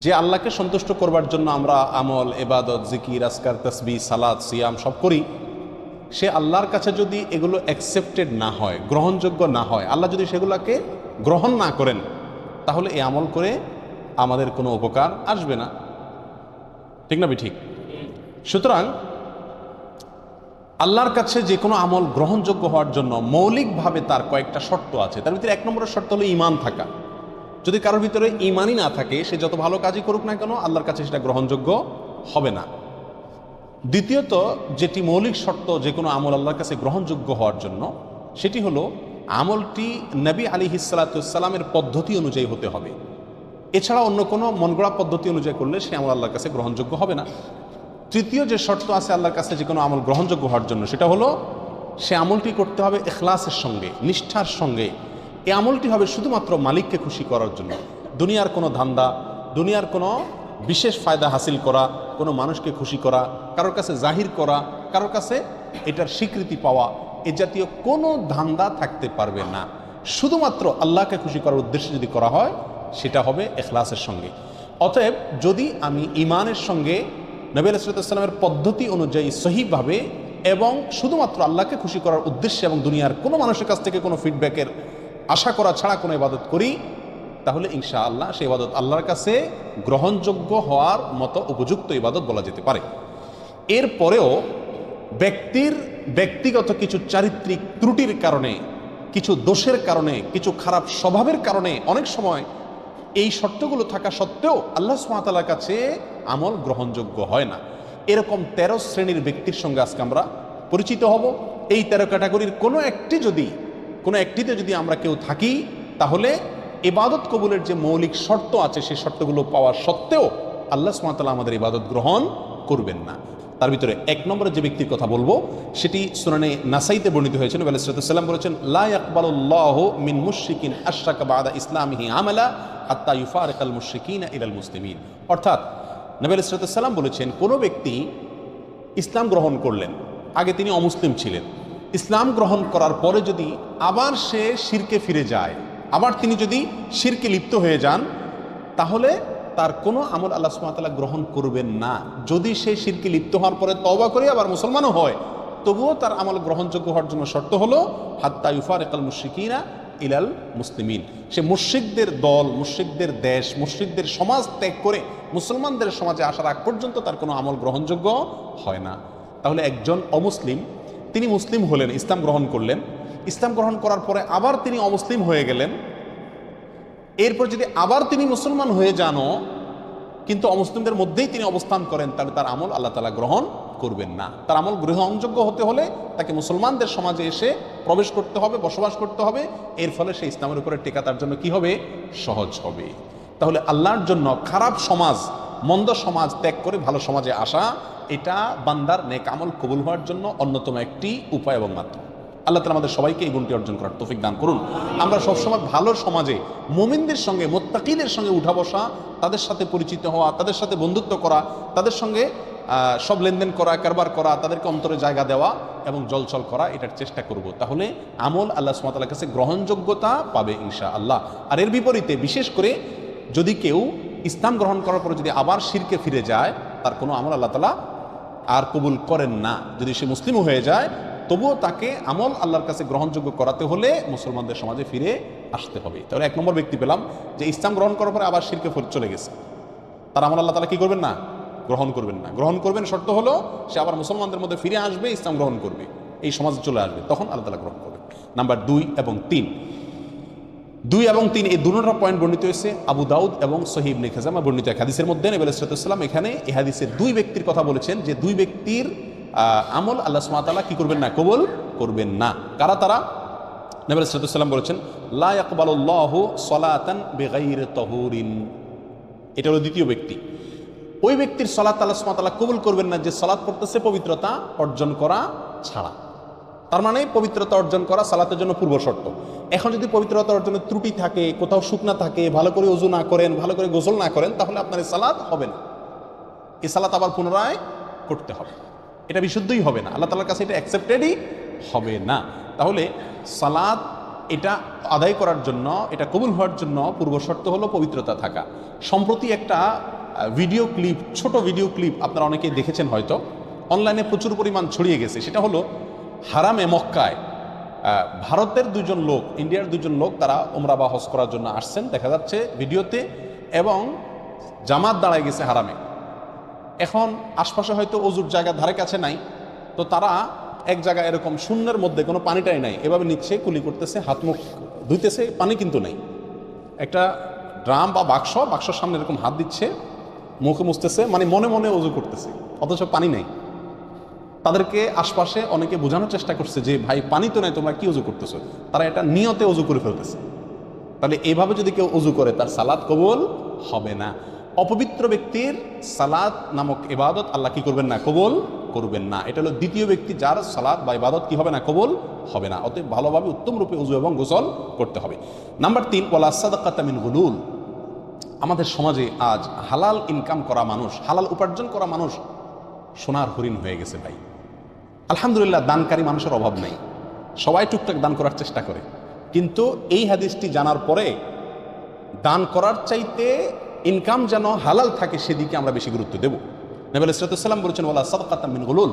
যে আল্লাহকে সন্তুষ্ট করবার জন্য আমরা আমল, ইবাদত, জিকির, আজকার, তাসবিহ, সালাত, সিয়াম সব করি, সে আল্লাহর কাছে যদি এগুলো অ্যাকসেপ্টেড না হয়, গ্রহণযোগ্য না হয়, আল্লাহ যদি সেগুলোকে গ্রহণ না করেন, তাহলে এই আমল করে আমাদের কোনো উপকার আসবে না। ঠিক না ঠিক? সুতরাং আল্লাহর কাছে যে কোনো আমল গ্রহণযোগ্য হওয়ার জন্য মৌলিকভাবে তার কয়েকটা শর্ত আছে। তার ভিতরে এক নম্বরের শর্ত হলো ঈমান থাকা। যদি কারোর ভিতরে ঈমানই না থাকে, সে যত ভালো কাজই করুক না কেন, আল্লাহর কাছে সেটা গ্রহণযোগ্য হবে না। দ্বিতীয়ত, যেটি মৌলিক শর্ত যে কোনো আমল আল্লাহর কাছে গ্রহণযোগ্য হওয়ার জন্য, সেটি হলো আমলটি নবী আলাইহিসসালামের পদ্ধতি অনুযায়ী হতে হবে। এছাড়া অন্য কোনো মনগড়া পদ্ধতি অনুযায়ী করলে সে আমল আল্লাহর কাছে গ্রহণযোগ্য হবে না। তৃতীয় যে শর্ত আছে আল্লাহর কাছে যে কোনো আমল গ্রহণযোগ্য হওয়ার জন্য, সেটা হলো সে আমলটি করতে হবে ইখলাসের সঙ্গে, নিষ্ঠার সঙ্গে। এই আমলটি হবে শুধুমাত্র মালিককে খুশি করার জন্য। দুনিয়ার কোনো ধান্দা, দুনিয়ার কোনো বিশেষ ফায়দা হাসিল করা, কোনো মানুষকে খুশি করা, কারোর কাছে জাহির করা, কারোর কাছে এটার স্বীকৃতি পাওয়া, এ জাতীয় কোনো ধান্দা থাকতে পারবে না। শুধুমাত্র আল্লাহকে খুশি করার উদ্দেশ্যে যদি করা হয়, সেটা হবে ইখলাসের সঙ্গে। অতএব যদি আমি ঈমানের সঙ্গে নবী আলাইহিস সালামের পদ্ধতি অনুযায়ী সহিভাবে এবং শুধুমাত্র আল্লাহকে খুশি করার উদ্দেশ্যে এবং দুনিয়ার কোনো মানুষের কাছ থেকে কোনো ফিডব্যাকের আশা করা ছাড়া কোনো ইবাদত করি, তাহলে ইনশাআল্লাহ সেই ইবাদত আল্লাহর কাছে গ্রহণযোগ্য হওয়ার মতো উপযুক্ত ইবাদত বলা যেতে পারে। এরপরেও ব্যক্তির ব্যক্তিগত কিছু চারিত্রিক ত্রুটির কারণে, কিছু দোষের কারণে, কিছু খারাপ স্বভাবের কারণে অনেক সময় এই শর্তগুলো থাকা সত্ত্বেও আল্লাহ সুবহানাহু ওয়া তাআলার কাছে আমল গ্রহণযোগ্য হয় না। এরকম 13 শ্রেণীর ব্যক্তির সঙ্গে আজকে আমরা পরিচিত হব। এই 13 ক্যাটাগরির কোনো একটিতে যদি আমরা কেউ থাকি, তাহলে ইবাদত কবুলের যে মৌলিক শর্ত আছে সেই শর্তগুলো পাওয়ার সত্ত্বেও আল্লাহ সুবহানাহু ওয়া তাআলা আমাদের ইবাদত গ্রহণ করবেন না। তার ভিতরে এক নম্বরে যে ব্যক্তির কথা বলবো, সেটি সুনানে নাসাইতে বর্ণিত হয়েছে। নবী আলাইহিস সালাম বলেছেন, লা ইয়াকবালুল্লাহু মিন মুশরিকিন আশরাকা বা'দা ইসলামিহি আমালা হাত্তা ইউফারিকাল মুশরিকিনা ইলাল মুসলিমিন। অর্থাৎ নবী আলাইহিস সালাম বলেছেন, কোনো ব্যক্তি ইসলাম গ্রহণ করলেন, আগে তিনি অমুসলিম ছিলেন, ইসলাম গ্রহণ করার পরে যদি আবার সে শিরকে ফিরে যায়, আবার তিনি যদি শিরকে লিপ্ত হয়ে যান, তাহলে তার কোনো আমল আল্লাহ সুবহানাহু ওয়া তাআলা গ্রহণ করবেন না। যদি সে শিরকে লিপ্ত হওয়ার পরে তওবা করে আবার মুসলমানও হয়, তবুও তার আমল গ্রহণযোগ্য হওয়ার জন্য শর্ত হলো হাত্তা ইউফারিকাল মুশরিকিনা ইলাল মুসলিমিন। সে মুশরিকদের দল, মুশরিকদের দেশ, মুশরিকদের সমাজ ত্যাগ করে মুসলমানদের সমাজে আসার আগ পর্যন্ত তার কোনো আমল গ্রহণযোগ্য হয় না। তাহলে একজন অমুসলিম, তিনি মুসলিম হলেন, ইসলাম গ্রহণ করলেন, ইসলাম গ্রহণ করার পরে আবার তিনি অমুসলিম হয়ে গেলেন, এরপর যদি আবার তিনি মুসলমান হয়ে যানও কিন্তু অমুসলিমদের মধ্যেই তিনি অবস্থান করেন, তাহলে তার আমল আল্লাহ তাআলা গ্রহণ করবেন না। তার আমল গ্রহণযোগ্য হতে হলে তাকে মুসলমানদের সমাজে এসে প্রবেশ করতে হবে, বসবাস করতে হবে। এর ফলে সেই ইসলামের উপরে টেকা তার জন্য কি হবে? সহজ হবে। তাহলে আল্লাহর জন্য খারাপ সমাজ, মন্দ সমাজ ত্যাগ করে ভালো সমাজে আসা, এটা বান্দার নেক আমল কবুল হওয়ার জন্য অন্যতম একটি উপায় এবং মাধ্যম। আল্লাহ তাআলা আমাদের সবাইকে এই গুণটি অর্জন করার তৌফিক দান করুন। আমরা সবসময় ভালো সমাজে মুমিনদের সঙ্গে, মুত্তাকিদের সঙ্গে উঠা বসা, তাদের সাথে পরিচিত হওয়া, তাদের সাথে বন্ধুত্ব করা, তাদের সঙ্গে সব লেনদেন করা, কারবার করা, তাদেরকে অন্তরে জায়গা দেওয়া এবং জলচল করা, এটার চেষ্টা করব। তাহলে আমল আল্লাহ সুবহানাহু ওয়া তাআলার কাছে গ্রহণযোগ্যতা পাবে ইনশাআল্লাহ। আর এর বিপরীতে বিশেষ করে যদি কেউ ইসলাম গ্রহণ করার পরে যদি আবার শিরকে ফিরে যায়, তার কোনো আমল আল্লাহ তাআলা আর কবুল করেন না। যদি সে মুসলিমও হয়ে যায়, তবুও তাকে আমল আল্লাহর কাছে গ্রহণযোগ্য করাতে হলে মুসলমানদের সমাজে ফিরে আসতে হবে। তাহলে এক নম্বর ব্যক্তি পেলাম যে ইসলাম গ্রহণ করার পরে আবার শিরকে চলে গেছে, তার আমল আল্লাহ তাআলা কি করবেন না? গ্রহণ করবেন না। গ্রহণ করবেন শর্ত হলো সে আবার মুসলমানদের মধ্যে ফিরে আসবে, ইসলাম গ্রহণ করবে, এই সমাজে চলে আসবে, তখন আল্লাহ তাআলা গ্রহণ করবেন। নাম্বার 2 এবং 3, 2 এবং 3 এই দুটো পয়েন্ট বর্ণিত হয়েছে আবু দাউদ এবং সহিহ ইবনে খাজামা বর্ণিত এক হাদিসের মধ্যে। নবী আলাইহিস সালাম এখানে এই হাদিসের 2 ব্যক্তির কথা বলেছেন, যে 2 ব্যক্তির আমল আল্লাহ সুবহানাহু ওয়া তাআলা কি করবেন না? কবুল করবেন না। কারা তারা? নবী আলাইহিস সালাম বলেছেন, লা ইয়াকবালুল্লাহু সালাতান বিগাইরি তাহুরিন। এটা হলো দ্বিতীয় ব্যক্তি। ওই ব্যক্তির সালাত আল্লাহ সুবহানাহু ওয়া তাআলা কবুল করবেন না যে সালাত পড়তেছে পবিত্রতা অর্জন করা ছাড়া। তার মানে পবিত্রতা অর্জন করা সালাতের জন্য পূর্ব শর্ত। এখন যদি পবিত্রতা অর্জনের ত্রুটি থাকে, কোথাও শুকনা থাকে, ভালো করে ওযু না করেন, ভালো করে গোসল না করেন, তাহলে আপনার এই সালাত হবে না। এই সালাত আবার পুনরায় করতে হবে, এটা বিশুদ্ধই হবে না, আল্লাহ তাআলার কাছে এটা অ্যাকসেপ্টেডই হবে না। তাহলে সালাত এটা আদায় করার জন্য, এটা কবুল হওয়ার জন্য পূর্ব শর্ত হলো পবিত্রতা থাকা। সম্প্রতি একটা ভিডিও ক্লিপ, ছোট ভিডিও ক্লিপ আপনারা অনেকেই দেখেছেন হয়তো, অনলাইনে প্রচুর পরিমাণ ছড়িয়ে গেছে। সেটা হলো হারামে মক্কায় ভারতের দুজন লোক, ইন্ডিয়ার দুজন লোক, তারা উমরা বা হজ করার জন্য আসছেন দেখা যাচ্ছে ভিডিওতে, এবং জামাত দাঁড়ায় গেছে হারামে। এখন আশপাশে হয়তো অজুর জায়গা ধারে কাছে নাই, তো তারা এক জায়গায় এরকম শূন্যের মধ্যে কোনো পানিটাই নাই, এভাবে নিচ্ছে, কুলি করতেছে, হাত মুখ ধুইতেছে, পানি কিন্তু নেই। একটা ড্রাম বা বাক্সর সামনে এরকম হাত দিচ্ছে, মুখে মুছতেছে, মানে মনে মনে অজু করতেছে, অথচ পানি নেই। তাদেরকে আশপাশে অনেকে বোঝানোর চেষ্টা করছে যে ভাই পানি তো নাই, তোমরা কি অজু করতেছো। তারা এটা নিয়তে অজু করে ফেলতেছে। তাহলে এইভাবে যদি কেউ অজু করে তার সালাত কবুল হবে না। অপবিত্র ব্যক্তির সালাত নামক ইবাদত আল্লাহ কি করবেন না, কবুল করবেন না। এটা হলো দ্বিতীয় ব্যক্তি যার সালাত বা ইবাদত কি হবে না, কবুল হবে না। অতএব ভালোভাবে উত্তম রূপে ওযু এবং গোসল করতে হবে। নাম্বার 3, ওয়ালা সাদাকাতা মিন গুলুল। আমাদের সমাজে আজ হালাল ইনকাম করা মানুষ, হালাল উপার্জন করা মানুষ সোনার হরিণ হয়ে গেছে ভাই। আলহামদুলিল্লাহ, দানকারী মানুষের অভাব নেই, সবাই টুকটাক দান করার চেষ্টা করে। কিন্তু এই হাদিসটি জানার পরে দান করার চাইতে ইনকাম যেন হালাল থাকে সেদিকে আমরা বেশি গুরুত্ব দেব। নবী আলাইহিস সালাম বলেছেন, ওয়ালা সাদাকাতা মিন গুলুল।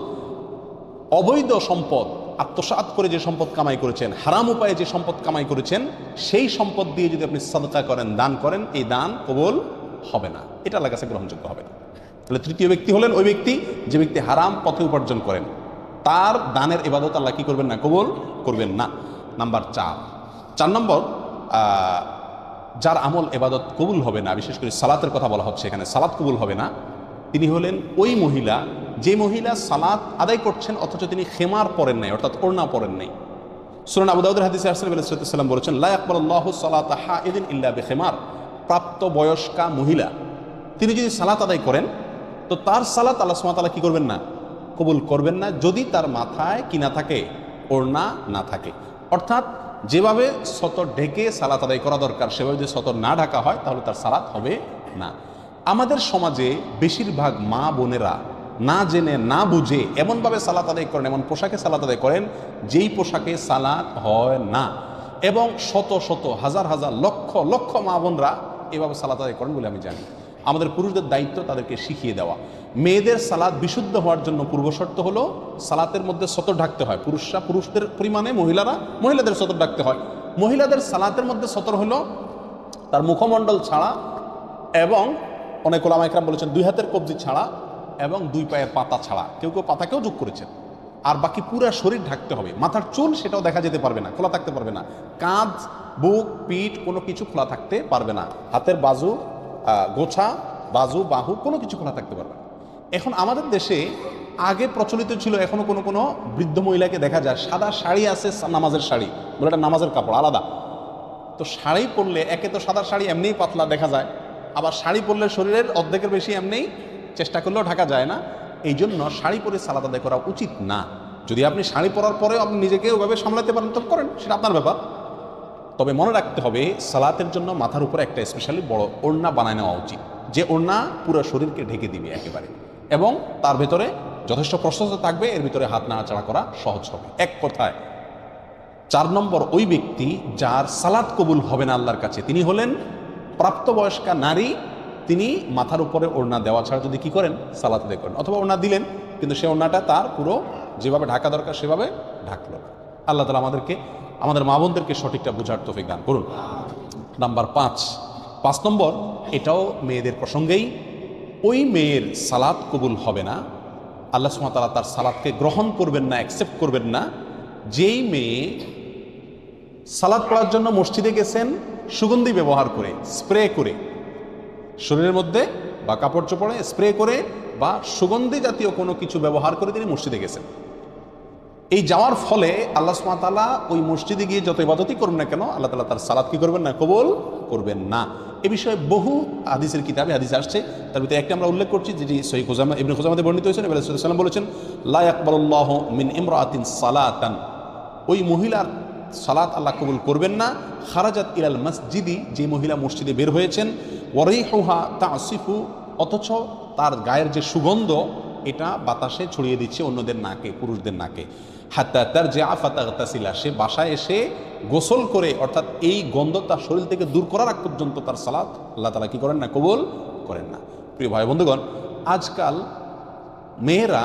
অবৈধ সম্পদ আত্মসাৎ করে যে সম্পদ কামাই করেছেন, হারাম উপায়ে যে সম্পদ কামাই করেছেন, সেই সম্পদ দিয়ে যদি আপনি সাদকা করেন, দান করেন, এই দান কবুল হবে না, এটা আল্লাহর কাছে গ্রহণযোগ্য হবে না। তাহলে তৃতীয় ব্যক্তি হলেন ওই ব্যক্তি যে ব্যক্তি হারাম পথে উপার্জন করেন, তার দানের ইবাদত আল্লাহ কি করবেন না, কবুল করবেন না। নাম্বার 4 নম্বর, যার আমল ইবাদত কবুল হবে না, বিশেষ করে সালাতের কথা বলা হচ্ছে এখানে, সালাত কবুল হবে না, তিনি হলেন ওই মহিলা যে মহিলা সালাত আদায় করছেন অথচ তিনি খেমার পরেন নাই, অর্থাৎ ওড়না পরেন নাই। সুনান আবু দাউদের হাদিসে রাসূল সাল্লাল্লাহু আলাইহি ওয়াসাল্লাম বলেছেন, লা ইয়াকবালুল্লাহু সালাতা হাইদিন ইল্লা বিখিমার। প্রাপ্ত বয়স্কা মহিলা তিনি যদি সালাত আদায় করেন তো তার সালাত আল্লাহ সুবহানাহু ওয়া তাআলা কি করবেন না, কবুল করবেন না, যদি তার মাথায় কি না থাকে, ওড়না না থাকে। অর্থাৎ যেভাবে সতর ঢেকে সালাত আদায় করা দরকার সেভাবে যদি সতর না ঢাকা হয় তাহলে তার সালাত হবে না। আমাদের সমাজে বেশিরভাগ মা বোনেরা না জেনে না বুঝে এমনভাবে সালাত আদায় করেন, এমন পোশাকে সালাত আদায় করেন যেই পোশাকে সালাত হয় না, এবং শত শত হাজার হাজার লক্ষ লক্ষ মা বোনরা এভাবে সালাত আদায় করেন বলে আমি জানি। আমাদের পুরুষদের দায়িত্ব তাদেরকে শিখিয়ে দেওয়া। মেয়েদের সালাত বিশুদ্ধ হওয়ার জন্য পূর্বশর্ত হলো সালাতের মধ্যে সতর ঢাকতে হয়। পুরুষরা পুরুষদের পরিমাণে, মহিলারা মহিলাদের সতর ঢাকতে হয়। মহিলাদের সালাতের মধ্যে সতর হলো তার মুখমণ্ডল ছাড়া, এবং অনেক ওলামা ইকরাম বলেছেন 2 হাতের কবজি ছাড়া এবং 2 পায়ের পাতা ছাড়া, কেউ কেউ পাতাকেও যোগ করেছেন। আর বাকি পুরো শরীর ঢাকতে হবে। মাথার চুল সেটাও দেখা যেতে পারবে না, খোলা থাকতে পারবে না। কাঁধ, বুক, পিঠ কোনো কিছু খোলা থাকতে পারবে না। হাতের বাজু, গোছা, বাজু, বাহু কোনো কিছু খোলা থাকতে পারবে না। এখন আমাদের দেশে আগে প্রচলিত ছিল, এখনো কোনো কোনো বৃদ্ধ মহিলাকে দেখা যায় সাদা শাড়ি আছে, নামাজের শাড়ি বলে, এটা নামাজের কাপড় আলাদা। তো শাড়ি পরলে, একে তো সাদা শাড়ি এমনিই পাতলা দেখা যায়, আবার শাড়ি পরলে শরীরের অর্ধেকের বেশি এমনিই চেষ্টা করলেও ঢাকা যায় না। এই জন্য শাড়ি পরে সালাত আদায় করা উচিত না। যদি আপনি শাড়ি পরার পরেও আপনি নিজেকে ওইভাবে সামলাতে পারেন তো করেন, সেটা আপনার ব্যাপার। তবে মনে রাখতে হবে সালাতের জন্য মাথার উপরে একটা স্পেশালি বড় ওড়না বানায় নেওয়া উচিত, যে ওড়না পুরো শরীরকে ঢেকে দিবে একেবারে, এবং তার ভেতরে যথেষ্ট প্রশস্ত থাকবে, এর ভিতরে হাত নাড়াচাড়া করা সহজ হবে। এক কথায় 4 নম্বর, ওই ব্যক্তি যার সালাত কবুল হবে না আল্লাহর কাছে, তিনি হলেন প্রাপ্তবয়স্কা নারী। তিনি মাথার উপরে ওড়না দেওয়া ছাড়া যদি কি করেন, সালাত আদায় করেন, অথবা ওড়না দিলেন কিন্তু সে ওড়নাটা তার পুরো যেভাবে ঢাকা দরকার সেভাবে ঢাকলো। আল্লাহ তাআলা আমাদেরকে, আমাদের মা বোনদেরকে সঠিকটা বোঝার তৌফিক দান করুন। নাম্বার 5 নম্বর, এটাও মেয়েদের প্রসঙ্গেই, ওই মেয়ের সালাত কবুল হবে না, আল্লাহ সুবহানাহু ওয়া তাআলা তার সালাতকে গ্রহণ করবেন না, অ্যাকসেপ্ট করবেন না, যেই মেয়ে সালাত পড়ার জন্য মসজিদে গেছেন সুগন্ধি ব্যবহার করে, স্প্রে করে শরীরের মধ্যে বা কাপড় চোপড়ে স্প্রে করে বা সুগন্ধি জাতীয় কোনো কিছু ব্যবহার করে তিনি মসজিদে গেছেন। এই যাওয়ার ফলে আল্লাহ সুবহানাহু ওয়া তাআলা ওই মসজিদে গিয়ে যত ইবাদতই করুন না কেন, আল্লাহ তাআলা তার সালাত কি করবেন না, কবুল করবেন না। এ বিষয়ে বহু হাদিসের কিতাবে হাদিস আসছে, তার ভিতরে একটি আমরা উল্লেখ করছি, যেটি সহিহ খুজামা ইবনে খুজামাতে বর্ণিত হয়েছে। নবী সাল্লাল্লাহু আলাইহি ওয়াসাল্লাম বলেছেন, লা ইয়াকবালুল্লাহু মিন ইমরাআতিন সালাতান, ওই মহিলার সালাত আল্লাহ কবুল করবেন না, খারাজাত ইলাল মসজিদি, যে মহিলা মসজিদে বের হয়েছেন, ওয়ারিহুহা তাসিফু, অথচ তার গায়ের যে সুগন্ধ এটা বাতাসে ছড়িয়ে দিচ্ছে অন্যদের নাকে, পুরুষদের নাকে। হাত্তা তারজিআ ফাতাগতাসিলা, সে বাসায় এসে গোসল করে, অর্থাৎ এই গন্ধ তার শরীর থেকে দূর করার আগ পর্যন্ত তার সালাত আল্লাহ তাআলা কি করেন না, কবুল করেন না। প্রিয় ভাই বন্ধুগণ, আজকাল মেয়েরা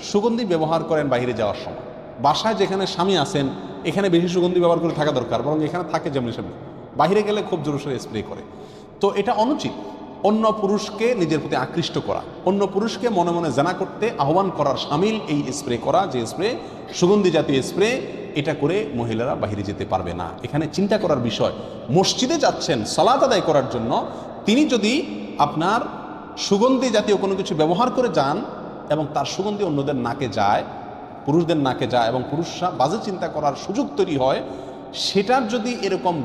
সুগন্ধি ব্যবহার করেন বাইরে যাওয়ার সময়। বাসায় যেখানে স্বামী আছেন এখানে বেশি সুগন্ধি ব্যবহার করে থাকা দরকার, বরং এখানে থাকে যেমনি সেমনি, বাইরে গেলে খুব জোরসোরে স্প্রে করে। তো এটা অনুচিত। অন্য পুরুষকে নিজের প্রতি আকৃষ্ট করা, অন্য পুরুষকে মনে মনে জানা করতে আহ্বান করার শামিল এই স্প্রে করা, যে স্প্রে সুগন্ধি জাতীয় স্প্রে, এটা করে মহিলারা বাইরে যেতে পারবে না। এখানে চিন্তা করার বিষয়, মসজিদে যাচ্ছেন সালাত আদায় করার জন্য, তিনি যদি আপনার সুগন্ধি জাতীয় কোনো কিছু ব্যবহার করে যান এবং তার সুগন্ধি অন্যদের নাকে যায়, পুরুষদের নাকে যায়, এবং পুরুষরা বাজে চিন্তা করার সুযোগ তৈরি হয়, সেটার যদি এরকম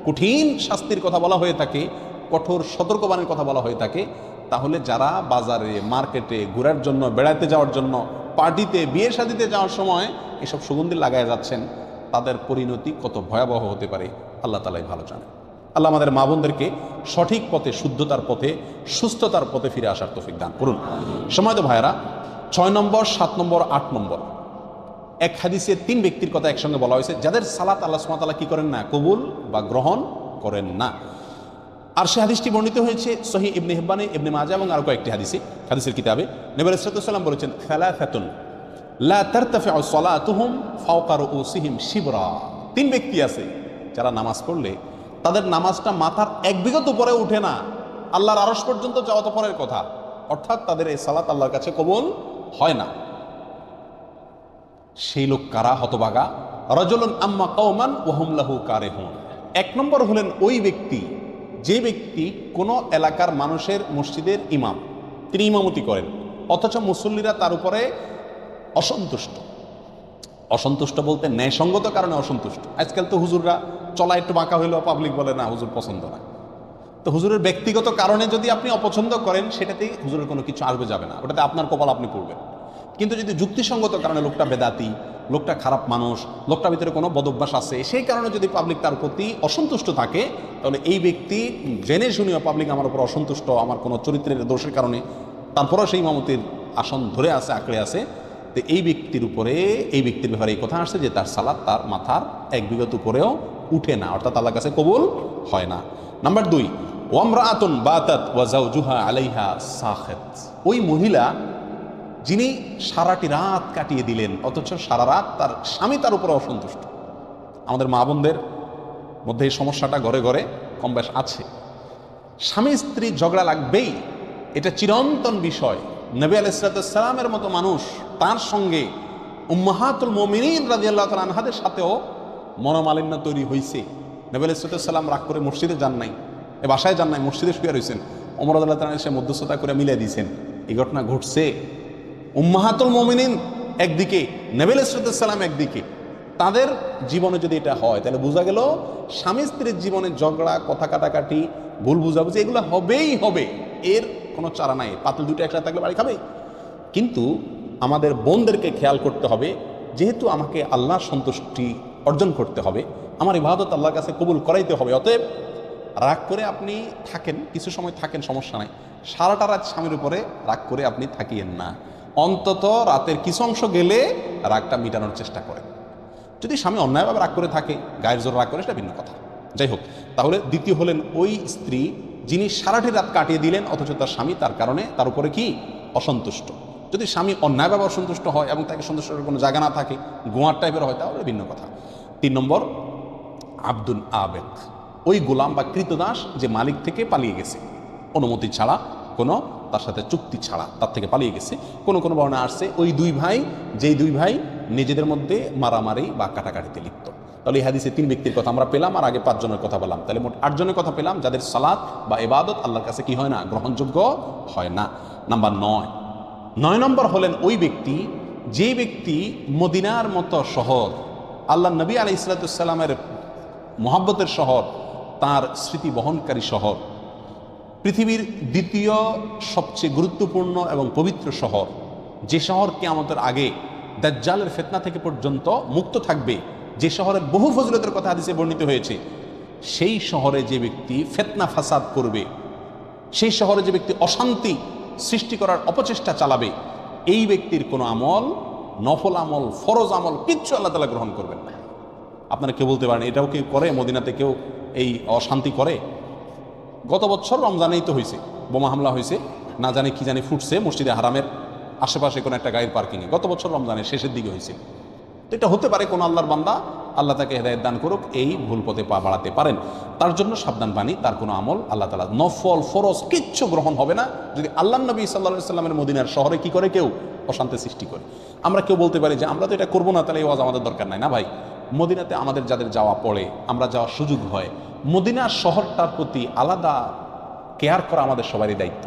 কঠিন শাস্তির কথা বলা হয়ে থাকে, কঠোর সতর্কবাণীর কথা বলা হয়ে থাকে, তাহলে যারা বাজারে মার্কেটে ঘোরার জন্য, বেড়াতে যাওয়ার জন্য, পার্টিতে, বিয়ে শাদিতে যাওয়ার সময় এসব সুগন্ধি লাগায় যাচ্ছেন, তাদের পরিণতি কত ভয়াবহ হতে পারে আল্লাহ তাআলাই ভালো জানেন। আল্লাহ আমাদের মা বোনদেরকে সঠিক পথে, শুদ্ধতার পথে, সুস্থতার পথে ফিরে আসার তৌফিক দান করুন। সময়ত ভাইয়েরা, 6 নম্বর, 7 নম্বর, 8 নম্বর এক হাদিসে 3 ব্যক্তির কথা একসঙ্গে বলা হয়েছে, যাদের সালাত আল্লাহ সুবহানাহু ওয়া তাআলা কি করেন না, কবুল বা গ্রহণ করেন না। আর সে হাদিসটি বর্ণিত হয়েছে সহিহ ইবনে হিব্বানে, ইবনে মাজাহ এবং আরো কয়েকটি হাদিসের কিতাবে। নবী সাল্লাল্লাহু আলাইহি ওয়াসাল্লাম বলেছেন, সালাসাতুন লা তারতাফিউ সালাতুহুম ফাওকা রুউসিহিম শিবরা। 3 ব্যক্তি আছে যারা নামাজ পড়লে তাদের নামাজটা মাথার 1 বিঘত উপরে উঠে না, আল্লাহর আরশ পর্যন্ত যাওয়া তো পরের কথা, অর্থাৎ তাদের এই সালাত আল্লাহর কাছে কবুল হয় না। সেই লোক কারা? হতভাগা। রাজুলুন আম্মা কওমান ওয়া হুম লাহু কারিহুন। 1 নম্বর হলেন ওই ব্যক্তি, যে ব্যক্তি কোনো এলাকার মানুষের মসজিদের ইমাম, তিনি ইমামতি করেন, অথচ মুসল্লিরা তার উপরে অসন্তুষ্ট। অসন্তুষ্ট বলতে ন্যায়সঙ্গত কারণে অসন্তুষ্ট। আজকাল তো হুজুররা চলা একটু বাঁকা হইলেও পাবলিক বলে না, হুজুর পছন্দ না। তো হুজুরের ব্যক্তিগত কারণে যদি আপনি অপছন্দ করেন, সেটাতেই হুজুরের কোনো কিছু আসবে যাবে না, ওটাতে আপনার কপাল আপনি পড়বেন। কিন্তু যদি যুক্তিসঙ্গত কারণে লোকটা বেদাতি, লোকটা খারাপ মানুষ, লোকটার ভিতরে কোনো বদভ্যাস আছে, সেই কারণে যদি পাবলিক তার প্রতি অসন্তুষ্ট থাকে, তাহলে এই ব্যক্তি জেনে শুনেও পাবলিক আমার উপর অসন্তুষ্ট, আমার কোনো চরিত্রের দোষের কারণে, তারপরেও সেই ইমামতির আসন ধরে আছে, আঁকড়ে আছে, তো এই ব্যক্তির উপরে, এই ব্যক্তির ব্যাপারে এই কথা আসছে যে তার সালাত তার মাথার 1 বিঘত উপরেও উঠে না, অর্থাৎ আল্লাহর কাছে কবুল হয় না। নাম্বার 2, ওয়ামরাআতুন বাতাত ওয়া যাওজুহা আলাইহা সাখিত। ওই মহিলা যিনি সারাটি রাত কাটিয়ে দিলেন, অথচ সারা রাত তার স্বামী তার উপরে অসন্তুষ্ট। আমাদের মা বোনদের মধ্যে এই সমস্যাটা ঘরে ঘরে কম বেশ আছে। স্বামী স্ত্রী ঝগড়া লাগবেই, এটা চিরন্তন বিষয়। নবী আলাইহিস সালামের মতো মানুষ, তার সঙ্গে উম্মাহাতুল মুমিনিন রাদিয়াল্লাহু তাআলা আনহাদের সাথেও মনোমালিন্য তৈরি হয়েছে। নবী আলাইহিস সালাম রাগ করে মসজিদে যান নাই, এ বাসায় যান নাই, মসজিদে শুয়ে রয়েছেন। ওমর রাদিয়াল্লাহু তাআলা এসে মধ্যস্থতা করে মিলিয়ে দিয়েছেন। এই ঘটনা ঘটছে। উম্মাহাতুল মুমিনিন একদিকে, নবী আলাইহিস সালাম একদিকে, তাদের জীবনে যদি এটা হয়, তাহলে বোঝা গেল স্বামী স্ত্রীর জীবনে ঝগড়া, কথা কাটাকাটি, ভুল বুঝাবুঝি, এগুলো হবেই হবে, এর কোনো চারা নাই। পাতিল দুটো একসাথে থাকলে বাড়ি খাবে। কিন্তু আমাদের বোনদেরকে খেয়াল করতে হবে, যেহেতু আমাকে আল্লাহর সন্তুষ্টি অর্জন করতে হবে, আমার ইবাদত আল্লাহর কাছে কবুল করাইতে হবে, অতএব রাগ করে আপনি থাকেন, কিছু সময় থাকেন, সমস্যা নাই। সারাটা রাত স্বামীর উপরে রাগ করে আপনি থাকিয়েন না, অন্তত রাতের কিছু অংশ গেলে রাগটা মিটানোর চেষ্টা করেন। যদি স্বামী অন্যায়ভাবে রাগ করে থাকে, গায়ের জোর রাগ করে, সেটা ভিন্ন কথা। যাই হোক, তাহলে দ্বিতীয় হলেন ওই স্ত্রী যিনি সারাটি রাত কাটিয়ে দিলেন, অথচ তার স্বামী তার কারণে তার উপরে কি অসন্তুষ্ট। যদি স্বামী অন্যায়ভাবে অসন্তুষ্ট হয় এবং তাকে সন্তুষ্ট করার কোনো জায়গা না থাকে, গোয়ার টাইপের হয়, তাহলে ভিন্ন কথা। 3 নম্বর, আব্দুল আবেক, ওই গোলাম বা কৃতদাস যে মালিক থেকে পালিয়ে গেছে, অনুমতি ছাড়া, কোনো তার সাথে চুক্তি ছাড়া তার থেকে পালিয়ে গেছে। কোনো কোনো বর্ণনা আসছে ওই 2 ভাই, যেই 2 ভাই নিজেদের মধ্যে মারামারি বা কাটাকাটিতে লিপ্ত। তাহলে এই হাদিসে 3 ব্যক্তির কথা আমরা পেলাম, আর আগে 5 জনের কথা বললাম, তাহলে মোট 8 জনের কথা পেলাম যাদের সালাত বা ইবাদত আল্লাহর কাছে কি হয় না, গ্রহণযোগ্য হয় না। নাম্বার 9 নম্বর হলেন ওই ব্যক্তি, যে ব্যক্তি মদিনার মতো শহর, আল্লাহ নবী আলাইহিস সালামের মহব্বতের শহর, তার স্মৃতি বহনকারী শহর, পৃথিবীর 2য় সবচেয়ে গুরুত্বপূর্ণ এবং পবিত্র শহর, যে শহর কিয়ামতের আগে দাজ্জালের ফিতনা থেকে পর্যন্ত মুক্ত থাকবে, যে শহরের বহু ফজিলতের কথা হাদিসে বর্ণিত হয়েছে, সেই শহরে যে ব্যক্তি ফিতনা ফাসাদ করবে, সেই শহরে যে ব্যক্তি অশান্তি সৃষ্টি করার অপচেষ্টা চালাবে, এই ব্যক্তির কোনো আমল নফল আমল, ফরজ আমল কিচ্ছু আল্লাহ তাআলা গ্রহণ করবেন না। আপনারা কেউ বলতে পারেন এটাও কেউ করে, মদিনাতে কেউ এই অশান্তি করে? গত বছর রমজানেই তো হয়েছে, বোমা হামলা হয়েছে, না জানি কি জানি ফুটছে মসজিদে হারামের আশেপাশে কোনো একটা গাড়ির পার্কিংয়ে, গত বছর রমজানের শেষের দিকে হয়েছে। তো এটা হতে পারে কোনো আল্লাহর বান্দা, আল্লাহ তাকে হেদায়েত দান করুক, এই ভুল পথে পা বাড়াতে পারেন। তার জন্য সাবধান বাণী, তার কোনো আমল আল্লাহ তাআলা নফল ফরজ কিচ্ছু গ্রহণ হবে না যদি আল্লাহ নবী সাল্লাল্লাহু আলাইহি সাল্লামের মদিনার শহরে কি করে কেউ অশান্তি সৃষ্টি করে। আমরা কেউ বলতে পারি যে আমরা তো এটা করবো না, তাহলে এই ওয়াজ আমাদের দরকার নাই। না ভাই, মদিনাতে আমাদের যাদের যাওয়া পড়ে, আমরা যাওয়ার সুযোগ হয়, মদিনার শহরটার প্রতি আলাদা কেয়ার করা আমাদের সবারই দায়িত্ব।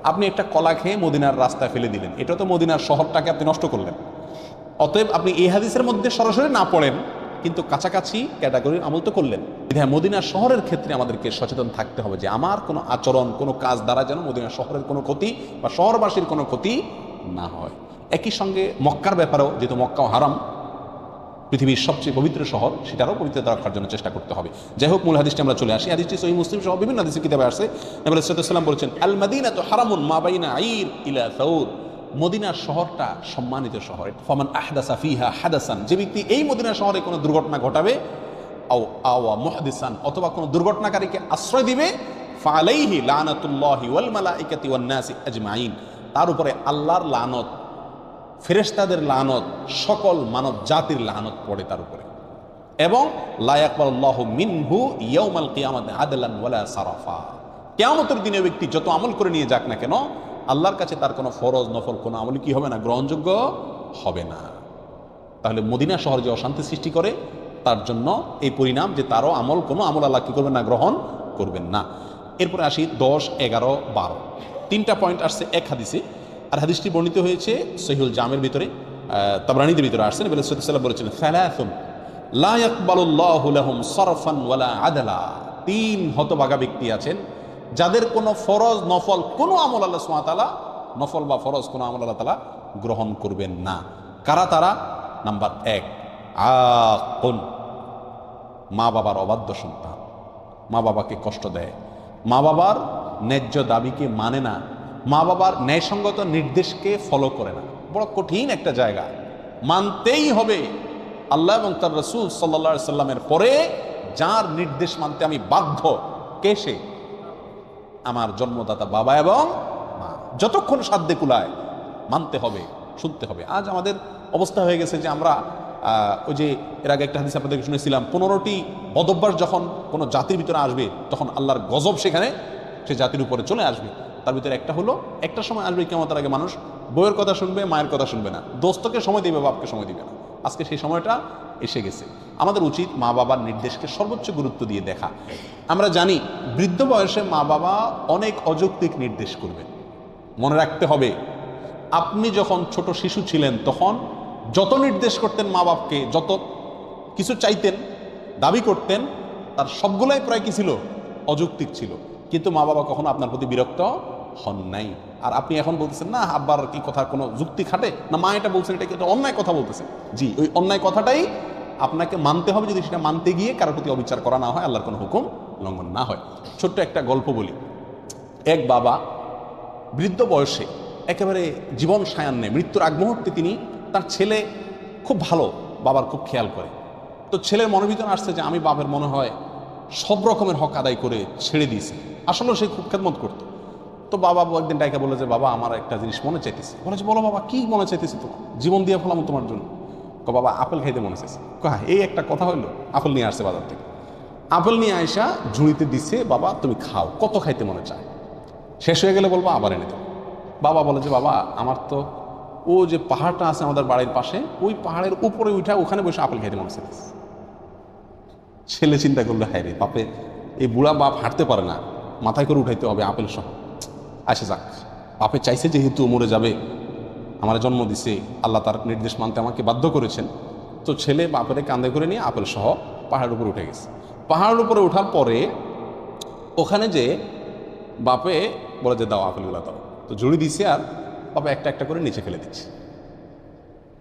আপনি একটা কলা খেয়ে মদিনার রাস্তায় ফেলে দিলেন, এটা তো মদিনার শহরটাকে আপনি নষ্ট করলেন। অতএব আপনি এই হাদিসের মধ্যে সরাসরি না পড়েন, কিন্তু কাছাকাছি ক্যাটাগরির আমল তো করলেন। হ্যাঁ, মদিনার শহরের ক্ষেত্রে আমাদেরকে সচেতন থাকতে হবে যে আমার কোনো আচরণ, কোনো কাজ দ্বারা যেন মদিনার শহরের কোনো ক্ষতি বা শহরবাসীর কোনো ক্ষতি না হয়। একই সঙ্গে মক্কার ব্যাপারেও, যেহেতু মক্কা হারাম, পৃথিবীর সবচেয়ে পবিত্র শহর, সেটারও পবিত্রতা রক্ষার জন্য চেষ্টা করতে হবে। যাই হোক, মূল হাদিসটি আমরা চলে আসি। হাদিসটি সহিহ মুসলিম সহ বিভিন্ন হাদিসের কিতাবে আসছে। নবী সাল্লাল্লাহু আলাইহি ওয়াসাল্লাম বলেছেন, আল মাদিনাতু হারামুন মা বাইনা আইর ইলা সাউর। মদিনার শহরটা সম্মানিত শহর। ফামান আহদাসা ফিহা হাদাসান, যে ব্যক্তি এই মদিনার শহরে কোনো দুর্ঘটনা ঘটাবে, আও মুহদিসান, অথবা কোনো দুর্ঘটনাকারীকে আশ্রয় দিবে, ফালাইহি লানাতুল্লাহি ওয়াল মালাইকাতি ওয়ান নাসি আজমাইন, তার উপরে আল্লাহর লানত, ফেরেশতাদের লানত, সকল মানব জাতির লানত পড়ে তার উপরে। এবং লা ইয়াকবালুল্লাহু মিনহু ইয়াউমাল কিয়ামাতি আদলান ওয়ালা সারাফা, কিয়ামতের দিনে ব্যক্তি যত আমল করে নিয়ে যাক না কেন, আল্লাহর কাছে তার কোনো ফরজ নফল কোনো আমল কি হবে না, গ্রহণযোগ্য হবে না। তাহলে মদিনা শহর যে অশান্তি সৃষ্টি করে, তার জন্য এই পরিণাম যে তারও আমল, কোনো আমল আল্লাহ কি করবেন না, গ্রহণ করবেন না। এরপরে আসি 10, 11, 12, তিনটা পয়েন্ট আসছে এক হাদিসে। আর হাদিসটি বর্ণিত হয়েছে সহিহুল জামের ভিতরে, তাবরানীর ভিতরে আসছে। নবী সাল্লাল্লাহু আলাইহি ওয়াসাল্লাম বলেছেন, সালাসুন লা ইয়াকবালুল্লাহু লাহুম সারফান ওয়ালা আদলা। তিন হতভাগা ব্যক্তি আছেন যাদের কোনো ফরজ নফল কোনো আমল আল্লাহ সুবহানাহু ওয়া তাআলা, নফল বা ফরজ কোনো আমল আল্লাহ তাআলা গ্রহণ করবেন না। কারা তারা? নাম্বার 1, আকুন, মা বাবার অবাধ্য সন্তান, মা বাবাকে কষ্ট দেয়, মা বাবার ন্যায্য দাবিকে মানে না, মা বাবার ন্যায়সঙ্গত নির্দেশকে ফলো করে না। বড় কঠিন একটা জায়গা, মানতেই হবে আল্লাহ এবং তার রাসূল সাল্লাল্লাহু আলাইহি সাল্লামের পরে যার নির্দেশ মানতে আমি বাধ্য, কে সে? আমার জন্মদাতা বাবা এবং মা। যতক্ষণ সাধ্যে কুলায় মানতে হবে, শুনতে হবে। আজ আমাদের অবস্থা হয়ে গেছে যে আমরা ওই যে এর আগে একটা হাদিস আপনাদেরকে শুনেছিলাম, 15টি বদভ্যাস যখন কোনো জাতির ভিতরে আসবে, তখন আল্লাহর গজব সেখানে সে জাতির উপরে চলে আসবে। তার ভিতরে একটা হলো, একটা সময় আসবে কিয়ামতের আগে মানুষ বউয়ের কথা শুনবে, মায়ের কথা শুনবে না, দোস্তকে সময় দিবে, বাপকে সময় দিবে না। আজকে সেই সময়টা এসে গেছে। আমাদের উচিত মা বাবার নির্দেশকে সর্বোচ্চ গুরুত্ব দিয়ে দেখা। আমরা জানি বৃদ্ধ বয়সে মা বাবা অনেক অযৌক্তিক নির্দেশ করবে। মনে রাখতে হবে, আপনি যখন ছোট শিশু ছিলেন তখন যত নির্দেশ করতেন মা বাপকে, যত কিছু চাইতেন, দাবি করতেন, তার সবগুলাই প্রায় কি ছিল? অযৌক্তিক ছিল। কিন্তু মা বাবা কখনো আপনার প্রতি বিরক্ত হন নাই। আর আপনি এখন বলতেছেন না আব্বার কি কথার কোনো যুক্তি খাটে না, মা এটা বলছেন, এটা কি একটা অন্যায় কথা বলতেছেন। জি, ওই অন্যায় কথাটাই আপনাকে মানতে হবে, যদি সেটা মানতে গিয়ে কারোর প্রতি অবিচার করা না হয়, আল্লাহর কোনো হুকুম লঙ্ঘন না হয়। ছোট্ট একটা গল্প বলি। এক বাবা বৃদ্ধ বয়সে একেবারে জীবন সায়ান্নে, মৃত্যুর আগ মুহূর্তে তিনি, তার ছেলে খুব ভালো, বাবার খুব খেয়াল করে। তো ছেলের মনের ভিতরে আসছে যে আমি বাবার মনে হয় সব রকমের হক আদায় করে ছেড়ে দিয়েছি। আসলে সে খুব খেদমত করতো। তো বাবা একদিন ডাইকা বলে যে বাবা আমার একটা জিনিস মনে চাইতেছে। বলেছে বলো বাবা, কি মনে চাইতেছি? তোমার জীবন দিয়ে ফেলাম তোমার জন্য। বাবা আপেল খাইতে মনে চাইছে। এই একটা কথা হইলো, আপেল নিয়ে আসছে বাজার থেকে। আপেল নিয়ে আয়সা ঝুড়িতে দিচ্ছে, বাবা তুমি খাও, কত খাইতে মনে চায়। শেষ হয়ে গেলে বলবো আবার এনে দেবো। বাবা বলে যে বাবা আমার তো ও যে পাহাড়টা আছে আমাদের বাড়ির পাশে, ওই পাহাড়ের উপরে উঠা ওখানে বসে আপেল খাইতে মনে চাইতেছে। ছেলে চিন্তা করলো, হ্যাঁ রে বাপে, এই বুড়া বাপ হাঁটতে পারে না, মাথায় করে উঠাইতে হবে আপেল সহ। আসে যাক, বাপে চাইছে যেহেতু মরে যাবে, আমার জন্ম দিছে, আল্লাহ তার নির্দেশ মানতে আমাকে বাধ্য করেছেন। তো ছেলে বাপের কাঁধে করে নিয়ে আপেল সহ পাহাড়ের উপরে উঠে গেছে। পাহাড়ের উপরে ওঠার পরে ওখানে যে বাপে বলে যে দাও আপেলগুলো দাও, তো ঝুড়ি দিছে আর বাপে একটা একটা করে নিচে ফেলে দিচ্ছে,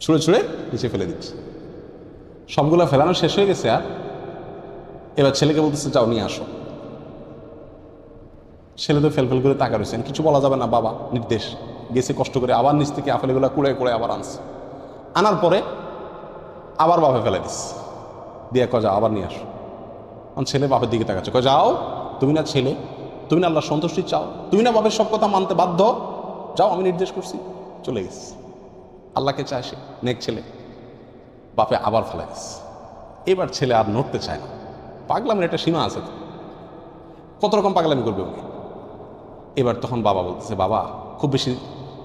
ছুঁড়ে ছুঁড়ে নিচে ফেলে দিচ্ছে। সবগুলো ফেলানো শেষ হয়ে গেছে। আর এবার ছেলেকে বলতেছে যাও নিয়ে আসো। ছেলে তো ফেল করে তাকা রয়েছেন, কিছু বলা যাবে না, বাবা নির্দেশ। গেছে কষ্ট করে, আবার নিচ থেকে আপেলগুলো কুড়ে কুড়ে আবার আনছে। আনার পরে আবার বাপে ফেলে দিস, দিয়ে কয় যাও আবার নিয়ে আসো। ছেলে বাপের দিকে তাকাচ্ছে, কয় যাও, তুমি না ছেলে, তুমি না আল্লাহর সন্তুষ্টি চাও, তুমি না বাপের সব কথা মানতে বাধ্য, যাও আমি নির্দেশ করছি, চলে গেছে। আল্লাহকে চায় সে, নেক ছেলে। বাপে আবার ফেলে গেছে। এবার ছেলে আর নড়তে চায় না। পাগলামের একটা সীমা আছে, কত রকম পাগলামি করবে উনি। এবার তখন বাবা বলতেছে, বাবা খুব বেশি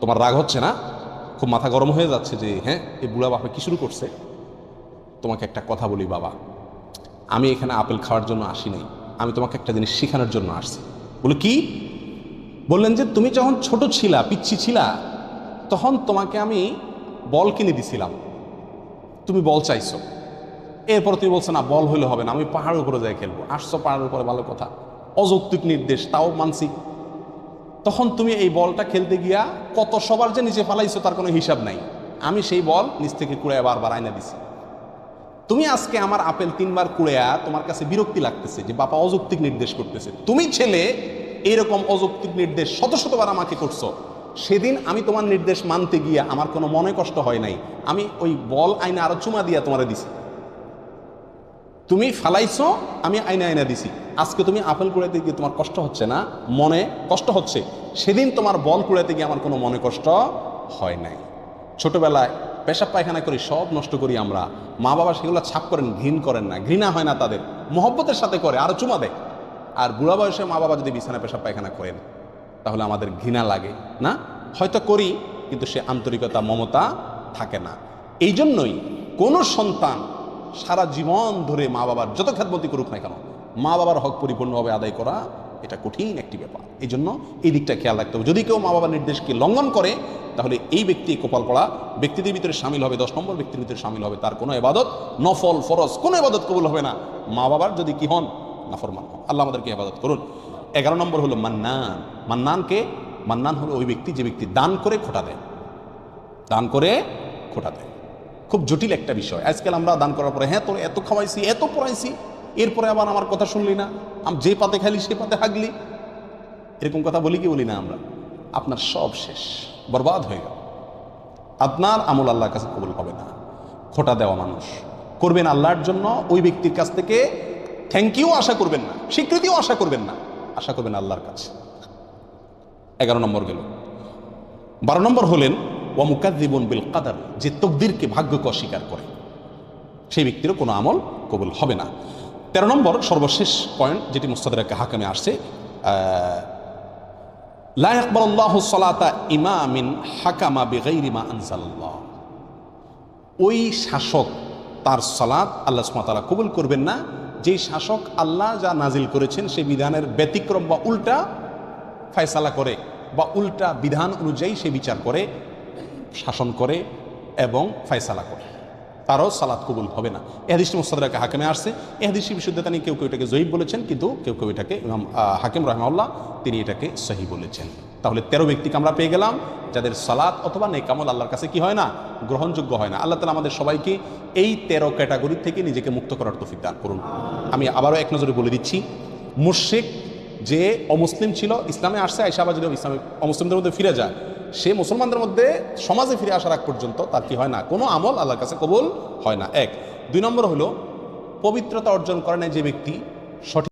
তোমার রাগ হচ্ছে না, খুব মাথা গরম হয়ে যাচ্ছে যে হ্যাঁ এই বুড়া বাপে কি শুরু করছে, তোমাকে একটা কথা বলি বাবা, আমি এখানে আপেল খাওয়ার জন্য আসি নাই, আমি তোমাকে একটা জিনিস শেখানোর জন্য আসছি। বলে কি? বললেন যে তুমি যখন ছোট ছিলা, পিচ্ছি ছিলা, তখন তোমাকে আমি বল কিনে দিছিলাম, তুমি বল চাইছো, এরপর তুমি বলছো না বল হইলে হবে না, আমি পাহাড়ের উপরে যাই খেলবো। আসছো পাহাড়ের উপরে, ভালো কথা, অযৌক্তিক নির্দেশ, তাও মানছি। তখন তুমি এই বলটা খেলতে গিয়া কত সবার যে নিচে ফালাইছো তার কোনো হিসাব নাই। আমি সেই বল নিচ থেকে কুড়ে বারবার আয়না দিছি। তুমি আজকে আমার আপেল 3 বার কুড়েয়া তোমার কাছে বিরক্তি লাগতেছে যে বাবা অযৌক্তিক নির্দেশ করতেছে, তুমি ছেলে এইরকম অযৌক্তিক নির্দেশ শত শতবার আমাকে করছো। সেদিন আমি তোমার নির্দেশ মানতে গিয়া আমার কোনো মনে কষ্ট হয় নাই, আমি ওই বল আয়না আরো চুমা দিয়া তোমারে দিছি। তুমি ফালাইছো, আমি আয়না আয়না দিছি। আজকে তুমি আপেল কুড়াইতে গিয়ে তোমার কষ্ট হচ্ছে না, মনে কষ্ট হচ্ছে, সেদিন তোমার বল কুড়াইতে গিয়ে আমার কোনো মনে কষ্ট হয় নাই। ছোটবেলায় পেশাব পায়খানা করি, সব নষ্ট করি আমরা, মা বাবা সেগুলো ছাপ করেন, ঘৃণ করেন না, ঘৃণা হয় না তাদের, মহব্বতের সাথে করে, আরো চুমা দেয়। আর বুড়া বয়সে মা বাবা যদি বিছানা পেশাব পায়খানা করেন তাহলে আমাদের ঘৃণা লাগে না? হয়তো করি, কিন্তু সে আন্তরিকতা মমতা থাকে না। এই জন্যই কোনো সন্তান সারা জীবন ধরে মা বাবার যত খেদমতি করুক না কেন, মা বাবার হক পরিপূর্ণভাবে আদায় করা এটা কঠিন একটি ব্যাপার। এই জন্য এই দিকটা খেয়াল রাখতে হবে। যদি কেউ মা বাবার নির্দেশকে লঙ্ঘন করে তাহলে এই ব্যক্তি কপাল পড়া ব্যক্তিদের ভিতরে সামিল হবে, 10 নম্বর ব্যক্তির ভিতরে সামিল হবে। তার কোনো ইবাদত, নফল ফরজ কোনো ইবাদত কবুল হবে না মা বাবার যদি কি হন, নাফরমান হন। আল্লাহ আমাদেরকে ইবাদত করুন। 11 নম্বর হলো মান্নান। মান্নানকে, মান্নান হলো ওই ব্যক্তি যে ব্যক্তি দান করে খোটা দেয়, দান করে খোটা দেয়। খুব জটিল একটা বিষয়। আজকাল আমরা দান করার পরে হ্যাঁ তোর এত খাওয়াইছি, এত পড়াইছি, এরপরে আবার আমার কথা শুনলি না, আমি যে পাতে খাইলি সে পাতে হাগলি, এরকম কথা বলি কি বলি না আমরা? আপনার সব শেষ, বরবাদ হয়ে গেল। আপনার আমল আল্লাহর কাছে কবুল হবে না। খোটা দেওয়া মানুষ করবেন আল্লাহর জন্য, ওই ব্যক্তির কাছ থেকে থ্যাংক ইউ আশা করবেন না, স্বীকৃতিও আশা করবেন না, আশা করবেন আল্লাহর কাছে। 11 নম্বর গেল। 12 নম্বর হলেন ওয়া মুকাযযিবুন বিল কাদার, যে তকদিরকে, ভাগ্যকে অস্বীকার করে, সেই ব্যক্তিরও কোনো আমল কবুল হবে না। 13 নম্বর সর্বশেষ পয়েন্ট, যেটি মুস্তাদরাক হাকিমে আসছে, লা ইয়াকবালুল্লাহু সালাতা ইমামিন হাকামা বিগাইরি মা আনজালাল্লাহ। ওই শাসক তার সালাত আল্লাহ সুবহানাহু ওয়া তাআলা কবুল করবেন না যেই শাসক আল্লাহ যা নাজিল করেছেন সেই বিধানের ব্যতিক্রম বা উল্টা ফয়সালা করে, বা উল্টা বিধান অনুযায়ী সে বিচার করে, শাসন করে এবং ফয়সালা করে, তারও সালাত কবুল হবে না। এই হাদিসটি মুস্তাদরাক হাকিমে আসছে। এই হাদিসটির বিশুদ্ধতা নিয়ে কেউ কেউ এটাকে জয়ীফ বলেছেন, কিন্তু কেউ কেউ এটাকে ইমাম হাকিম রাহিমাহুল্লাহ তিনি এটাকে সহি বলেছেন। তাহলে 13 ব্যক্তিকে আমরা পেয়ে গেলাম যাদের সালাত অথবা নেক আমল আল্লাহর কাছে কি হয় না, গ্রহণযোগ্য হয় না। আল্লাহ তাআলা আমাদের সবাইকে এই 13 ক্যাটাগরি থেকে নিজেকে মুক্ত করার তৌফিক দান করুন। আমি আবারও এক নজরে বলে দিচ্ছি, মুশরিক যে অমুসলিম ছিল, ইসলামে আসছে, আইসা আবার যদি ইসলামে অমুসলিমদের মধ্যে ফিরে যায়, সে মুসলমানদের মধ্যে সমাজে ফিরে আসার আগ পর্যন্ত তার কি হয় না, কোনো আমল আল্লাহর কাছে কবুল হয় না। 1। 2 নম্বর হলো পবিত্রতা অর্জন করে না যে ব্যক্তি সঠিক